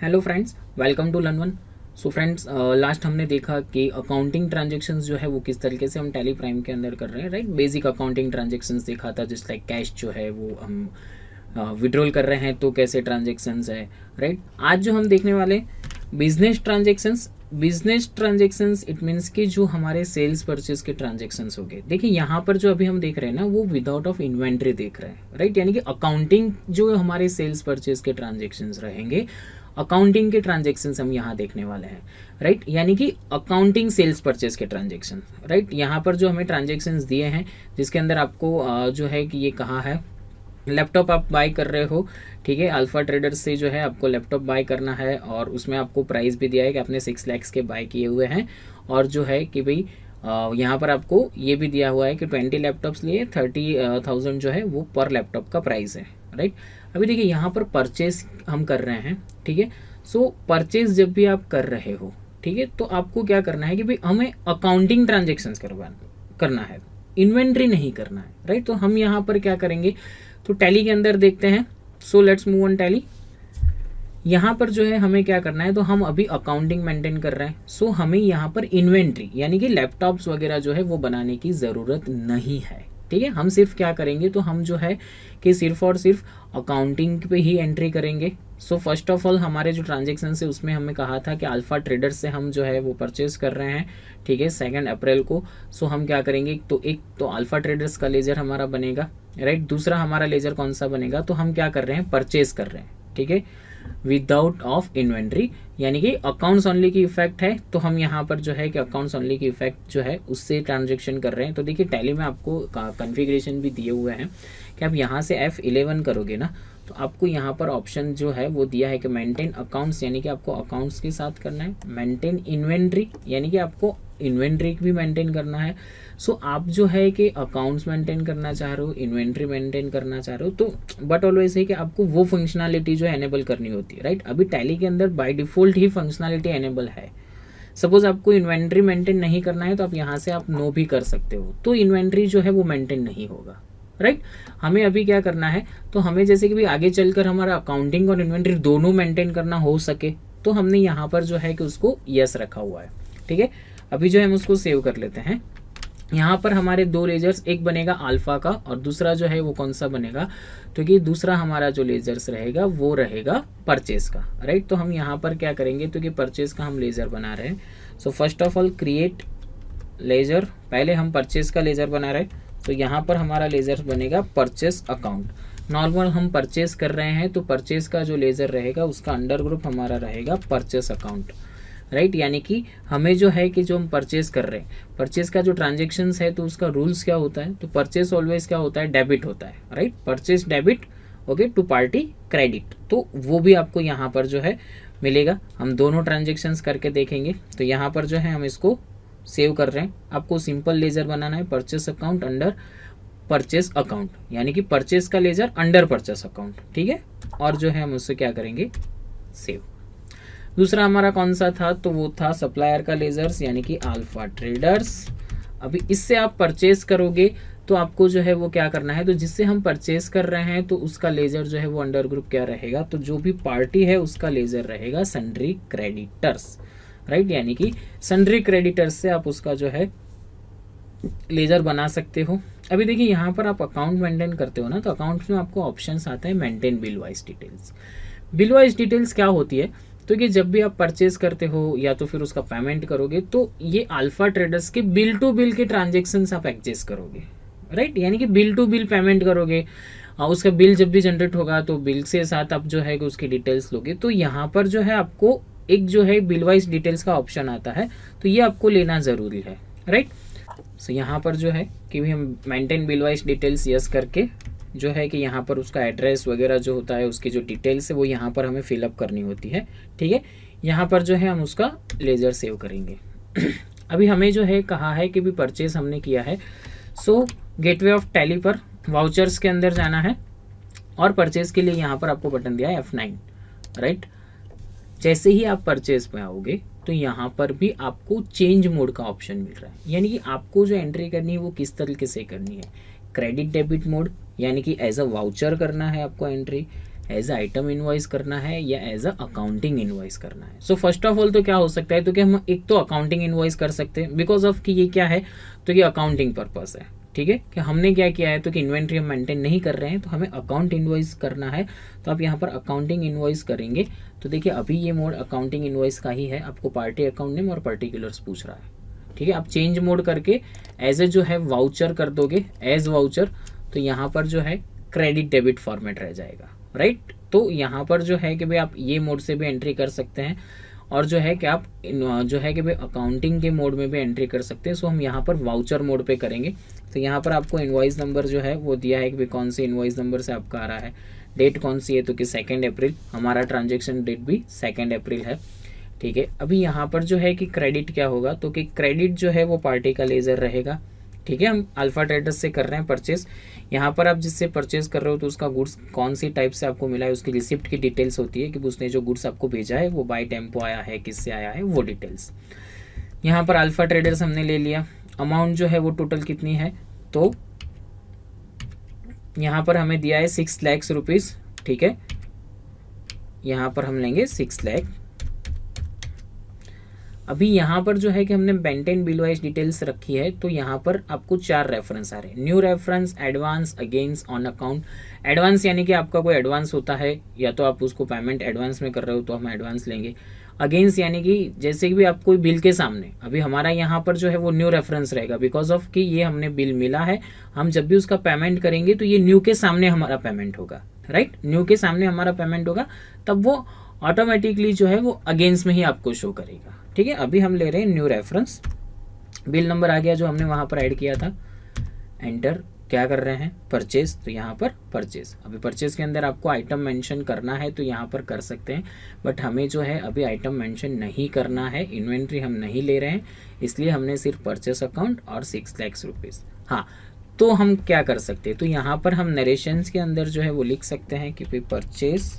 Hello friends, welcome to learn one. So friends, last हमने देखा कि अकाउंटिंग ट्रांजैक्शंस जो है वो किस तरीके से हम टैली प्राइम के अंदर कर रहे हैं, राइट। बेसिक अकाउंटिंग ट्रांजैक्शंस देखा था, जिस लाइक कैश जो है वो हम विड्रॉल कर रहे हैं तो कैसे ट्रांजैक्शंस है, राइट। आज जो हम देखने वाले business transactions. Business transactions it means कि जो हमारे सेल्स परचेज के ट्रांजैक्शंस हो गए। देखिए यहाँ पर जो अभी हम देख रहे हैं ना, वो विदाउट ऑफ इन्वेंट्री देख रहे हैं, राइट। यानी कि अकाउंटिंग जो हमारे सेल्स परचेज के ट्रांजैक्शंस रहेंगे, अकाउंटिंग के ट्रांजैक्शंस हम यहाँ देखने वाले हैं, राइट। यानी कि अकाउंटिंग सेल्स परचेज के ट्रांजैक्शन, राइट। यहाँ पर जो हमें ट्रांजैक्शंस दिए हैं, जिसके अंदर आपको जो है कि ये कहा है लैपटॉप आप बाय कर रहे हो, ठीक है। अल्फा ट्रेडर्स से जो है आपको लैपटॉप बाय करना है और उसमें आपको प्राइस भी दिया है कि आपने 6 लाख के बाय किए हुए हैं। और जो है कि भाई यहाँ पर आपको ये भी दिया हुआ है कि 20 लैपटॉप्स लिए 30,000 जो है वो पर लैपटॉप का प्राइस है, राइट। अभी देखिए यहाँ पर परचेज हम कर रहे हैं, ठीक है। सो परचेज जब भी आप कर रहे हो, ठीक है, तो आपको क्या करना है कि भाई हमें अकाउंटिंग ट्रांजेक्शन्स करना है, इन्वेंट्री नहीं करना है, राइट। तो हम यहाँ पर क्या करेंगे, तो टैली के अंदर देखते हैं। So let's move on tally. यहाँ पर जो है हमें क्या करना है, तो हम अभी अकाउंटिंग मेंटेन कर रहे हैं। सो हमें यहाँ पर इन्वेंट्री यानी कि लैपटॉप्स वगैरह जो है वो बनाने की ज़रूरत नहीं है, ठीक है। हम सिर्फ क्या करेंगे, तो हम जो है कि सिर्फ और सिर्फ अकाउंटिंग पे ही एंट्री करेंगे। सो फर्स्ट ऑफ ऑल हमारे जो ट्रांजेक्शन है उसमें हमें कहा था कि अल्फा ट्रेडर्स से हम जो है वो परचेज कर रहे हैं, ठीक है, 2 अप्रैल को। सो हम क्या करेंगे, तो एक तो अल्फा ट्रेडर्स का लेजर हमारा बनेगा, राइट। दूसरा हमारा लेजर कौन सा बनेगा, तो हम क्या कर रहे हैं, परचेज कर रहे हैं, ठीक है, विदाउट ऑफ इन्वेंट्री। यानी कि अकाउंट्स ओनली की इफेक्ट है, तो हम यहाँ पर जो है कि अकाउंट्स ओनली की इफेक्ट जो है उससे ट्रांजेक्शन कर रहे हैं। तो देखिए टैली में आपको कॉन्फ़िगरेशन भी दिए हुए हैं कि आप यहाँ से F11 करोगे ना, तो आपको यहाँ पर ऑप्शन जो है वो दिया है कि मेंटेन अकाउंट्स, यानी कि आपको अकाउंट्स के साथ करना है। मेंटेन इन्वेंट्री यानी कि आपको इन्वेंट्री भी मेंटेन करना है। सो आप जो है कि अकाउंट्स मेंटेन करना चाह रहे हो, इन्वेंट्री मेंटेन करना चाह रहे हो, तो बट ऑलवेज है कि आपको वो फंक्शनैलिटी जो है एनेबल करनी होती है, राइट। अभी टैली के अंदर by default he functionality enable है। सपोज आपको इन्वेंट्री मेंटेन नहीं करना है, तो आप यहाँ से आप नो भी कर सकते हो, तो इन्वेंट्री जो है वो मेंटेन नहीं होगा, राइट। हमें अभी क्या करना है, तो हमें जैसे कि भी आगे चलकर हमारा अकाउंटिंग और इन्वेंट्री दोनों मेंटेन करना हो सके, तो हमने यहाँ पर जो है कि उसको यस रखा हुआ है, ठीक है। अभी जो है हम उसको सेव कर लेते हैं। यहाँ पर हमारे 2 लेजर्स, एक बनेगा अल्फा का और दूसरा जो है वो कौन सा बनेगा, तो कि दूसरा हमारा जो लेजर्स रहेगा वो रहेगा परचेज का, राइट। तो हम यहाँ पर क्या करेंगे, तो कि परचेज का हम लेजर बना रहे हैं। So first of all create ledger, पहले हम परचेज का लेजर बना रहे हैं। तो यहाँ पर हमारा लेजर बनेगा परचेज अकाउंट। नॉर्मल हम परचेज कर रहे हैं, तो परचेज का जो लेजर रहेगा उसका अंडर ग्रुप हमारा रहेगा परचेज अकाउंट, राइट। यानी कि हमें जो है कि जो हम परचेज कर रहे हैं, परचेज का जो ट्रांजेक्शन्स है, तो उसका रूल्स क्या होता है, तो परचेज ऑलवेज क्या होता है, डेबिट होता है, right. Purchase debit, okay, to party credit, तो वो भी आपको यहाँ पर जो है मिलेगा। हम दोनों ट्रांजेक्शन्स करके देखेंगे। तो यहाँ पर जो है हम इसको सेव कर रहे हैं। आपको सिंपल लेजर बनाना है, purchase account under purchase account, यानी कि परचेस का लेजर अंडर परचेस अकाउंट, ठीक है। और जो है हम उससे क्या करेंगे, सेव। दूसरा हमारा कौन सा था, तो वो था सप्लायर का लेजर्स, यानी कि अल्फा ट्रेडर्स। अभी इससे आप परचेस करोगे तो आपको जो है वो क्या करना है, तो जिससे हम परचेस कर रहे हैं तो उसका लेजर जो है वो अंडर ग्रुप क्या रहेगा, तो जो भी पार्टी है उसका लेजर रहेगा सन्ड्री क्रेडिटर्स, राइट। यानी कि सन्ड्री क्रेडिटर्स से आप उसका जो है लेजर बना सकते हो। अभी देखिए यहाँ पर आप अकाउंट मेंटेन करते हो ना, तो अकाउंट्स में आपको ऑप्शंस आता है maintain bill wise details. Bill wise details क्या होती है, तो कि जब भी आप परचेज करते हो या तो फिर उसका पेमेंट करोगे, तो ये अल्फा ट्रेडर्स के बिल टू बिल के ट्रांजेक्शन्स आप एक्सेस करोगे, राइट। यानी कि बिल टू बिल पेमेंट करोगे, उसका बिल जब भी जनरेट होगा तो बिल से साथ आप जो है कि उसकी डिटेल्स लोगे। तो यहाँ पर जो है आपको एक जो है बिल वाइज डिटेल्स का ऑप्शन आता है, तो ये आपको लेना ज़रूरी है, राइट। सो यहाँ पर जो है कि भी हम maintain bill wise details yes करके जो है कि यहाँ पर उसका एड्रेस वगैरह जो होता है, उसकी जो डिटेल्स है वो यहाँ पर हमें फिलअप करनी होती है, ठीक है। यहाँ पर जो है हम उसका लेजर सेव करेंगे। अभी हमें जो है कहा है कि भी परचेज हमने किया है। सो गेटवे ऑफ टैली पर वाउचर्स के अंदर जाना है और परचेज के लिए यहाँ पर आपको बटन दिया है F9, राइट। जैसे ही आप परचेज पे आओगे तो यहाँ पर भी आपको चेंज मोड का ऑप्शन मिल रहा है, यानी कि आपको जो एंट्री करनी है वो किस तरीके से करनी है। क्रेडिट डेबिट मोड, यानी कि एज अ वाउचर करना है आपको entry, as a item invoice करना है या एज अ अकाउंटिंग इनवॉइस करना है। सो फर्स्ट ऑफ ऑल तो क्या हो सकता है, तो कि हम एक तो अकाउंटिंग इनवॉइस कर सकते हैं, बिकॉज ऑफ कि ये क्या है, तो कि अकाउंटिंग पर्पस है। ठीक है, कि हमने क्या किया है, तो कि इन्वेंट्री हम मेंटेन नहीं कर रहे हैं, तो हमें अकाउंट इनवॉइस करना है। तो आप यहाँ पर अकाउंटिंग इनवॉइस करेंगे। तो देखिए अभी ये मोड अकाउंटिंग इनवॉइस का ही है, आपको पार्टी अकाउंट नेम और पर्टिकुलर्स पूछ रहा है। ठीक है, आप चेंज मोड करके एज ए जो है वाउचर कर दोगे, एज वाउचर, तो यहाँ पर जो है क्रेडिट डेबिट फॉर्मेट रह जाएगा, राइट। तो यहाँ पर जो है कि भाई आप ये मोड से भी एंट्री कर सकते हैं, और जो है कि आप जो है कि भाई अकाउंटिंग के मोड में भी एंट्री कर सकते हैं। सो हम यहाँ पर वाउचर मोड पे करेंगे। तो यहाँ पर आपको इनवॉइस नंबर जो है वो दिया है कि भाई कौन से इनवॉइस नंबर से आपका आ रहा है, डेट कौन सी है, तो कि 2 अप्रैल, हमारा ट्रांजेक्शन डेट भी 2 अप्रैल है। ठीक है, अभी यहाँ पर जो है कि क्रेडिट क्या होगा, तो कि क्रेडिट जो है वो पार्टी का लेजर रहेगा। ठीक है, हम अल्फा ट्रेडर्स से कर रहे हैं परचेस। यहाँ पर आप जिससे परचेस कर रहे हो तो उसका गुड्स कौन सी टाइप से आपको मिला है, उसकी रिसिप्ट की डिटेल्स होती है कि उसने जो गुड्स आपको भेजा है वो बाय टेम्पो आया है, किससे आया है, वो डिटेल्स। यहाँ पर अल्फा ट्रेडर्स हमने ले लिया। अमाउंट जो है वो टोटल कितनी है, तो यहाँ पर हमें दिया है 6 लाख रुपीज। ठीक है, यहाँ पर हम लेंगे 6 लाख। अभी यहाँ पर जो है कि हमने मेंटेन बिल वाइज डिटेल्स रखी है, तो यहाँ पर आपको 4 रेफरेंस आ रहे हैं। New reference, advance, against, on account. Advance यानी कि आपका कोई एडवांस होता है, या तो आप उसको पेमेंट एडवांस में कर रहे हो तो हम एडवांस लेंगे। अगेंस्ट यानी कि जैसे कि भी आप कोई बिल के सामने, अभी हमारा यहाँ पर जो है वो न्यू रेफरेंस रहेगा, बिकॉज ऑफ कि ये हमने बिल मिला है, हम जब भी उसका पेमेंट करेंगे तो ये न्यू के सामने हमारा पेमेंट होगा, राइट। न्यू के सामने हमारा पेमेंट होगा, तब वो ऑटोमेटिकली जो है वो अगेंस्ट में ही आपको शो करेगा। ठीक है, अभी हम ले रहे हैं न्यू रेफरेंस। बिल नंबर आ गया जो हमने वहां पर ऐड किया था। एंटर, क्या कर रहे हैं, परचेज, तो यहाँ पर परचेज। अभी परचेज के अंदर आपको आइटम मेंशन करना है तो यहाँ पर कर सकते हैं, बट हमें जो है अभी आइटम मेंशन नहीं करना है, इन्वेंट्री हम नहीं ले रहे हैं, इसलिए हमने सिर्फ परचेस अकाउंट और 6 लाख रुपीज। हाँ, तो हम क्या कर सकते हैं, तो यहाँ पर हम नरेशंस के अंदर जो है वो लिख सकते हैं कि परचेज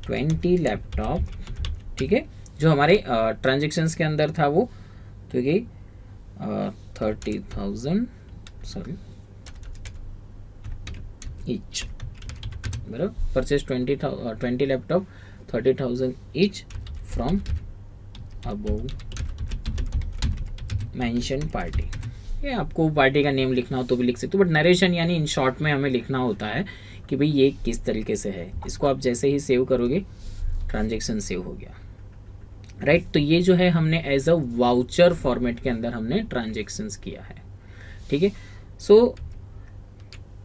20 लैपटॉप। ठीक है, जो हमारे ट्रांजेक्शन्स के अंदर था वो, तो ये 30,000 सॉरी ईच, बराबर। Purchase 20 laptop 30,000 each from above mention party. ये आपको पार्टी का नेम लिखना हो तो भी लिख सकते हो, बट नरेशन यानी इन शॉर्ट में हमें लिखना होता है कि भाई ये किस तरीके से है। इसको आप जैसे ही सेव करोगे, ट्रांजेक्शन सेव हो गया, राइट। तो ये जो है हमने एज अ वाउचर फॉर्मेट के अंदर हमने ट्रांजेक्शन्स किया है। ठीक है, सो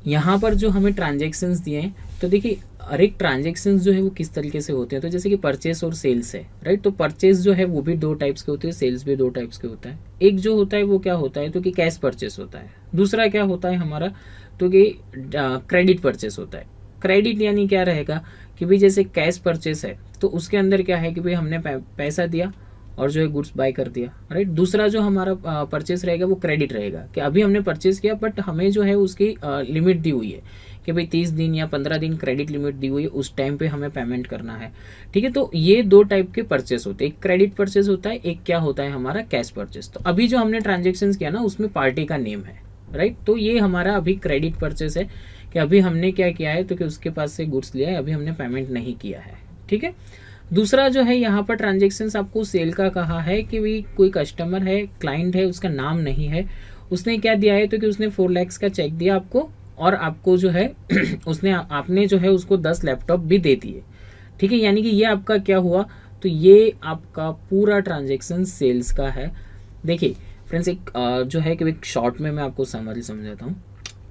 यहाँ पर जो हमें ट्रांजेक्शन्स दिए हैं, तो देखिए हर एक ट्रांजेक्शन्स जो है वो किस तरीके से होते हैं, तो जैसे कि परचेस और सेल्स है, राइट। तो परचेस जो है वो भी 2 टाइप्स के होते हैं, सेल्स भी 2 टाइप्स के होता है। एक जो होता है वो क्या होता है, तो कि कैश परचेस होता है। दूसरा क्या होता है हमारा, तो कि क्रेडिट परचेस होता है। क्रेडिट यानी क्या रहेगा कि भाई जैसे कैश परचेस है तो उसके अंदर क्या है कि भाई हमने पैसा दिया और जो है गुड्स बाय कर दिया, राइट। दूसरा जो हमारा परचेस रहेगा वो क्रेडिट रहेगा कि अभी हमने परचेस किया, बट हमें जो है उसकी लिमिट दी हुई है कि भाई 30 दिन या 15 दिन क्रेडिट लिमिट दी हुई है, उस टाइम पे हमें पेमेंट करना है। ठीक है, तो ये 2 टाइप के परचेस होते हैं, एक क्रेडिट परचेस होता है, एक क्या होता है हमारा कैश परचेस। तो अभी जो हमने ट्रांजेक्शन किया ना उसमें पार्टी का नेम है, राइट। तो ये हमारा अभी क्रेडिट परचेस है कि अभी हमने क्या किया है, तो कि उसके पास से गुड्स लिया है, अभी हमने पेमेंट नहीं किया है। ठीक है, दूसरा जो है यहाँ पर ट्रांजेक्शन्स आपको सेल का कहा है कि भाई कोई कस्टमर है, क्लाइंट है, उसका नाम नहीं है, उसने क्या दिया है, तो कि उसने 4 लाख का चेक दिया आपको, और आपको जो है उसने आपने जो है उसको 10 लैपटॉप भी दे दिए। ठीक है, यानी कि ये आपका क्या हुआ, तो ये आपका पूरा ट्रांजेक्शन सेल्स का है। देखिए फ्रेंड्स, एक जो है कि एक शॉर्ट में मैं आपको समझाता हूँ।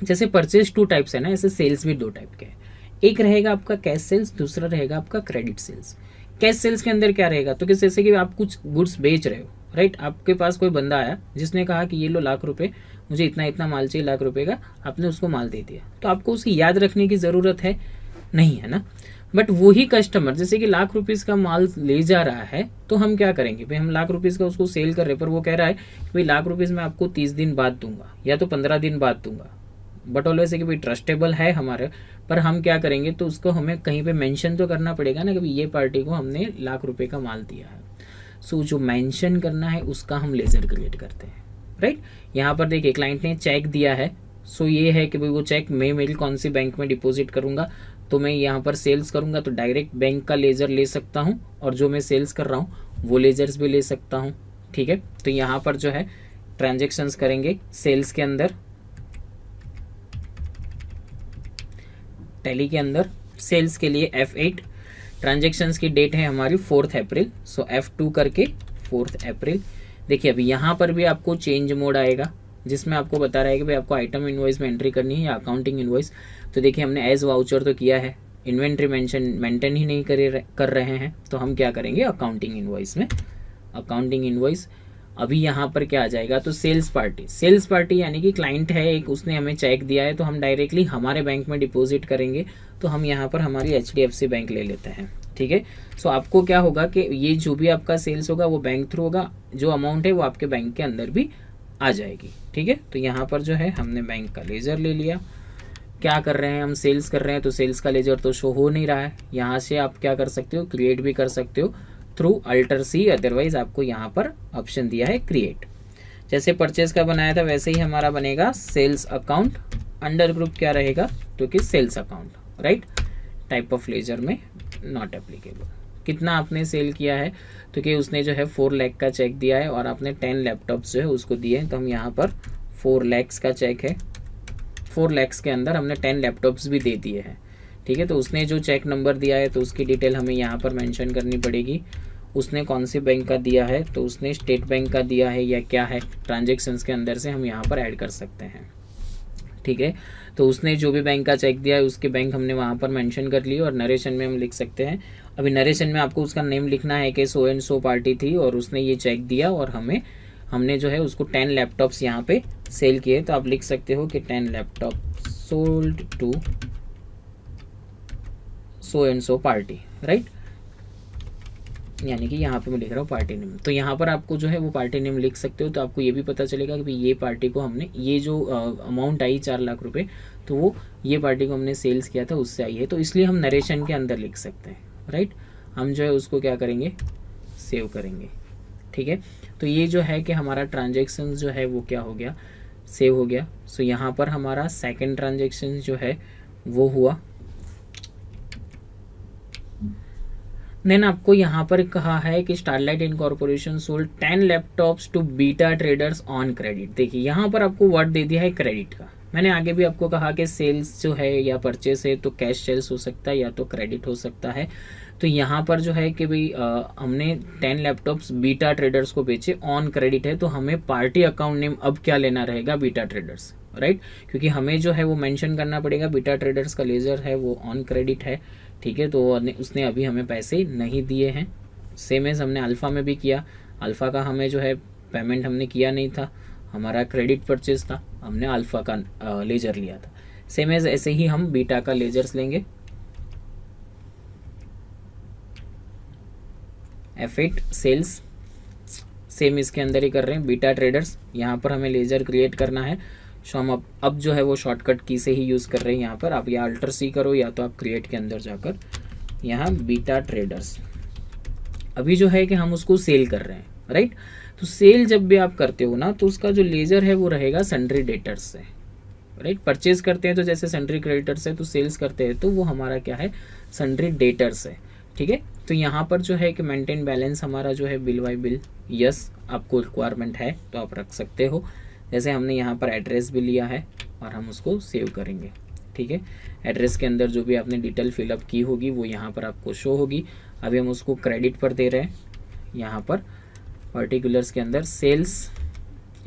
जैसे परचेज 2 टाइप्स है ना, ऐसे सेल्स भी 2 टाइप के हैं। एक रहेगा आपका कैश सेल्स, दूसरा रहेगा आपका क्रेडिट सेल्स। कैश सेल्स के अंदर क्या रहेगा, तो जैसे कि आप कुछ गुड्स बेच रहे हो, राइट। आपके पास कोई बंदा आया जिसने कहा कि ये लो लाख रुपए, मुझे इतना इतना माल चाहिए लाख रुपए का, आपने उसको माल दे दिया, तो आपको उसकी याद रखने की जरूरत है नहीं, है ना। बट वही कस्टमर जैसे कि लाख रुपीज का माल ले जा रहा है, तो हम क्या करेंगे भाई, हम लाख रुपीज का उसको सेल कर रहे हैं, पर वो कह रहा है कि भाई लाख रुपीज मैं आपको 30 दिन बाद दूंगा या तो 15 दिन बाद दूंगा, बट ऑलवेज कि भाई ट्रस्टेबल है हमारे। पर हम क्या करेंगे, तो उसको हमें कहीं पे मेंशन तो करना पड़ेगा ना कि ये पार्टी को हमने लाख रुपए का माल दिया है। सो जो मेंशन करना है उसका हम लेजर क्रिएट करते हैं, राइट। यहाँ पर देखिए क्लाइंट ने चेक दिया है, सो ये है कि भाई वो चेक मैं मेरी कौन सी बैंक में डिपॉजिट करूंगा, तो मैं यहाँ पर सेल्स करूँगा तो डायरेक्ट बैंक का लेजर ले सकता हूँ, और जो मैं सेल्स कर रहा हूँ वो लेजर्स भी ले सकता हूँ। ठीक है, तो यहाँ पर जो है ट्रांजेक्शन्स करेंगे सेल्स के अंदर, टैली के अंदर सेल्स के लिए F8, ट्रांजेक्शन्स की डेट है हमारी 4 अप्रैल, सो F2 करके 4 अप्रैल। देखिए अभी यहाँ पर भी आपको चेंज मोड आएगा जिसमें आपको बता रहा है कि भाई आपको आइटम इनवॉइस में एंट्री करनी है या अकाउंटिंग इनवॉइस। तो देखिए हमने एज वाउचर तो किया है, इन्वेंट्री मेंटेन ही नहीं कर रहे हैं, तो हम क्या करेंगे अकाउंटिंग इनवॉइस में। अकाउंटिंग इनवॉइस अभी यहाँ पर क्या आ जाएगा, तो सेल्स पार्टी यानी कि क्लाइंट है एक, उसने हमें चेक दिया है तो हम डायरेक्टली हमारे बैंक में डिपॉजिट करेंगे, तो हम यहाँ पर हमारी HDFC बैंक ले लेते हैं। ठीक है, सो आपको क्या होगा कि ये जो भी आपका सेल्स होगा वो बैंक थ्रू होगा, जो अमाउंट है वो आपके बैंक के अंदर भी आ जाएगी। ठीक है, तो यहाँ पर जो है हमने बैंक का लेजर ले लिया। क्या कर रहे हैं हम, सेल्स कर रहे हैं, तो सेल्स का लेजर तो शो हो नहीं रहा है। यहाँ से आप क्या कर सकते हो, क्रिएट भी कर सकते हो थ्रू अल्टर C, अदरवाइज आपको यहाँ पर ऑप्शन दिया है क्रिएट। जैसे परचेज का बनाया था वैसे ही हमारा बनेगा सेल्स अकाउंट, अंडर ग्रुप क्या रहेगा, तो कि sales account, right. Type of ledger में नॉट एप्लीकेबल। कितना आपने सेल किया है, तो कि उसने जो है 4 लाख का चेक दिया है और आपने 10 लैपटॉप्स जो है उसको दिए हैं, तो हम यहाँ पर 4 लाख का चेक है, 4 लाख के अंदर हमने 10 लैपटॉप्स भी दे दिए हैं। ठीक है, तो उसने जो चेक नंबर दिया है तो उसकी डिटेल हमें यहाँ पर मेंशन करनी पड़ेगी। उसने कौन से बैंक का दिया है, तो उसने स्टेट बैंक का दिया है या क्या है, ट्रांजेक्शन्स के अंदर से हम यहाँ पर ऐड कर सकते हैं। ठीक है, तो उसने जो भी बैंक का चेक दिया है उसके बैंक हमने वहाँ पर मेंशन कर लिए, और नरेशन में हम लिख सकते हैं। अभी नरेशन में आपको उसका नेम लिखना है कि सो एंड सो पार्टी थी और उसने ये चेक दिया और हमने जो है उसको 10 लैपटॉप्स यहाँ पे सेल किए, तो आप लिख सकते हो कि 10 laptop sold to so and so party, right. यानी कि यहाँ पे मैं लिख रहा हूँ पार्टी नेम, तो यहाँ पर आपको जो है वो पार्टी नेम लिख सकते हो, तो आपको ये भी पता चलेगा कि भाई ये पार्टी को हमने, ये जो अमाउंट आई 4 लाख रुपए, तो वो ये पार्टी को हमने सेल्स किया था उससे आई है, तो इसलिए हम नरेशन के अंदर लिख सकते हैं, राइट। हम जो है उसको क्या करेंगे, सेव करेंगे। ठीक है, तो ये जो है कि हमारा ट्रांजेक्शन जो है वो क्या हो गया, सेव हो गया। सो यहाँ पर हमारा सेकेंड ट्रांजेक्शन जो है वो हुआ। देन आपको यहाँ पर कहा है कि Starlight Incorporation sold 10 laptops to Beta Traders on credit. देखिए यहाँ पर आपको वर्ड दे दिया है क्रेडिट का। मैंने आगे भी आपको कहा कि सेल्स जो है या परचेस है तो कैश सेल्स हो सकता है या तो क्रेडिट हो सकता है। तो यहाँ पर जो है कि भाई हमने 10 लैपटॉप्स बीटा ट्रेडर्स को बेचे ऑन क्रेडिट है, तो हमें पार्टी अकाउंट नेम अब क्या लेना रहेगा, बीटा ट्रेडर्स, राइट। क्योंकि हमें जो है वो मेंशन करना पड़ेगा बीटा ट्रेडर्स का लेजर है वो ऑन क्रेडिट है। ठीक है, तो उसने अभी हमें पैसे नहीं दिए हैं। सेम एज हमने अल्फ़ा में भी किया, अल्फ़ा का हमें जो है पेमेंट हमने किया नहीं था, हमारा क्रेडिट परचेज था, हमने अल्फ़ा का लेजर लिया था। सेम एज ऐसे ही हम बीटा का लेजर्स लेंगे। F8 सेल्स, सेम इसके अंदर ही कर रहे हैं, बीटा ट्रेडर्स, यहाँ पर हमें लेजर क्रिएट करना है। सो हम अब जो है वो शॉर्टकट की से ही यूज़ कर रहे हैं। यहाँ पर आप या अल्टर C करो या तो आप क्रिएट के अंदर जाकर यहाँ बीटा ट्रेडर्स, अभी जो है कि हम उसको सेल कर रहे हैं, राइट। तो सेल जब भी आप करते हो ना तो उसका जो लेजर है वो रहेगा सन्ड्री डेटर्स से, राइट। परचेज करते हैं तो जैसे सन्ड्री क्रेडिटर्स है, तो सेल्स करते हैं तो वो हमारा क्या है, सन्ड्री डेटर्स है। ठीक है, तो यहाँ पर जो है कि मेंटेन बैलेंस हमारा जो है बिल बाय बिल, यस आपको रिक्वायरमेंट है तो आप रख सकते हो। जैसे हमने यहाँ पर एड्रेस भी लिया है और हम उसको सेव करेंगे। ठीक है, एड्रेस के अंदर जो भी आपने डिटेल फिलअप की होगी वो यहाँ पर आपको शो होगी। अभी हम उसको क्रेडिट पर दे रहे हैं, यहाँ पर पर्टिकुलर्स के अंदर सेल्स,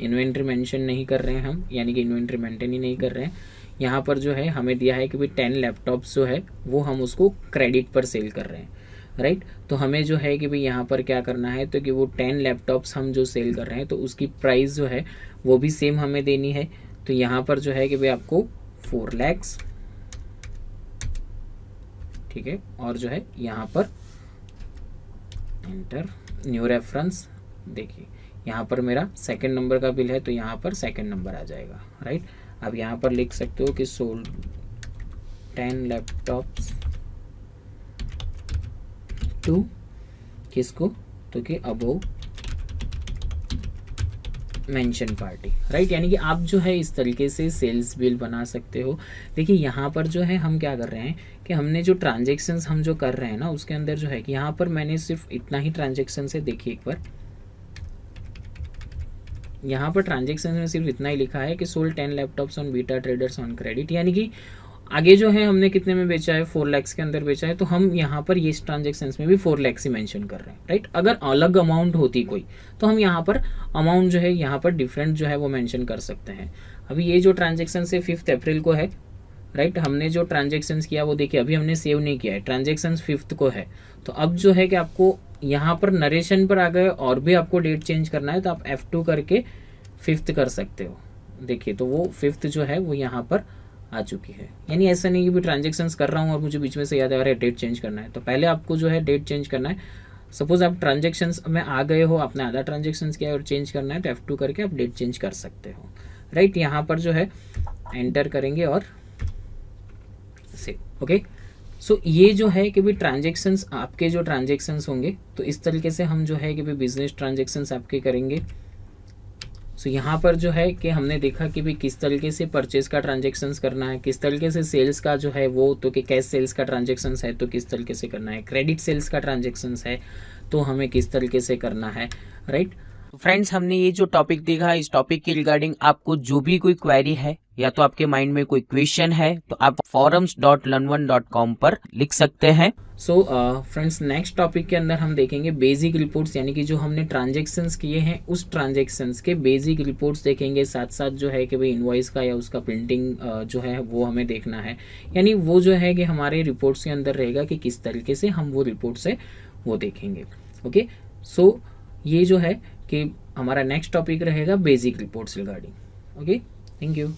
इन्वेंट्री मेंशन नहीं कर रहे हैं हम, यानी कि इन्वेंट्री मेंटेन ही नहीं कर रहे हैं। यहाँ पर जो है हमें दिया है कि भाई 10 लैपटॉप्स जो है वो हम उसको क्रेडिट पर सेल कर रहे हैं, राइट। तो हमें जो है कि भाई यहाँ पर क्या करना है, तो कि वो 10 लैपटॉप्स हम जो सेल कर रहे हैं तो उसकी प्राइस जो है वो भी सेम हमें देनी है। तो यहाँ पर जो है कि भाई आपको 4 लाख, ठीक है, और जो है यहाँ पर एंटर न्यू रेफरेंस, देखिए यहाँ पर मेरा सेकंड नंबर का बिल है तो यहाँ पर सेकंड नंबर आ जाएगा, राइट। अब यहाँ पर लिख सकते हो कि सोल्ड 10 लैपटॉप्स टू किसको, तो कि अबोव मेंशन पार्टी, राइट। यानी कि आप जो है इस तरीके से सेल्स बिल बना सकते हो। देखिए यहाँ पर जो है हम क्या कर रहे हैं कि हमने जो ट्रांजेक्शन्स हम जो कर रहे हैं ना उसके अंदर जो है कि यहाँ पर मैंने सिर्फ इतना ही ट्रांजेक्शन है, देखिए एक बार यहाँ पर ट्रांजेक्शन में सिर्फ इतना ही लिखा है कि sold 10 laptops on beta Traders on credit, यानी कि आगे जो है हमने कितने में बेचा है, 4 लाख के अंदर बेचा है, तो हम यहाँ पर ये ट्रांजेक्शन में भी 4 लाख ही मेंशन कर रहे हैं, राइट। अगर अलग अमाउंट होती कोई तो हम यहाँ पर अमाउंट जो है यहाँ पर डिफरेंट जो है वो मेंशन कर सकते हैं। अभी ये जो ट्रांजेक्शन से 5 अप्रैल को है, राइट, हमने जो ट्रांजेक्शन किया वो देखिए अभी हमने सेव नहीं किया है, ट्रांजेक्शन 5 को है। तो अब जो है कि आपको यहाँ पर नरेशन पर आ गए और भी आपको डेट चेंज करना है तो आप F2 करके 5 कर सकते हो। देखिए तो वो 5 जो है वो यहाँ पर आ चुकी है। यानी ऐसा नहीं कि भी ट्रांजेक्शन्स कर रहा हूँ और मुझे बीच में से याद आ रहा है डेट चेंज करना है, तो पहले आपको जो है डेट चेंज करना है। सपोज आप ट्रांजेक्शन्स में आ गए हो, आपने आधा ट्रांजेक्शन्स किया और चेंज करना है तो F2 करके आप डेट चेंज कर सकते हो, राइट। यहाँ पर जो है एंटर करेंगे और सेव, ओके। सो ये जो है कि भी ट्रांजेक्शन्स आपके जो ट्रांजेक्शन्स होंगे तो इस तरीके से हम जो है कि भी बिजनेस ट्रांजेक्शन्स आपके करेंगे। सो यहाँ पर जो है कि हमने देखा कि भी किस तरीके से परचेज का ट्रांजेक्शन्स करना है, किस तरीके से सेल्स का जो है वो, तो कि कैश सेल्स का ट्रांजेक्शन्स है तो किस तरीके से करना है, क्रेडिट सेल्स का ट्रांजेक्शन्स है तो हमें किस तरीके से करना है, राइट। फ्रेंड्स हमने ये जो टॉपिक देखा, इस टॉपिक के रिगार्डिंग आपको जो भी कोई क्वेरी है या तो आपके माइंड में कोई क्वेश्चन है तो आप forums.learn1.com पर लिख सकते हैं। सो फ्रेंड्स नेक्स्ट टॉपिक के अंदर हम देखेंगे बेसिक रिपोर्ट्स, यानी कि जो हमने ट्रांजेक्शन्स किए हैं उस ट्रांजेक्शन्स के बेसिक रिपोर्ट्स देखेंगे। साथ साथ जो है कि भाई इनवॉइस का या उसका प्रिंटिंग जो है वो हमें देखना है, यानी वो जो है कि हमारे रिपोर्ट्स के अंदर रहेगा कि किस तरीके से हम वो रिपोर्ट्स है वो देखेंगे, ओके। सो ये जो है कि हमारा नेक्स्ट टॉपिक रहेगा basic reports regarding, okay. Thank you.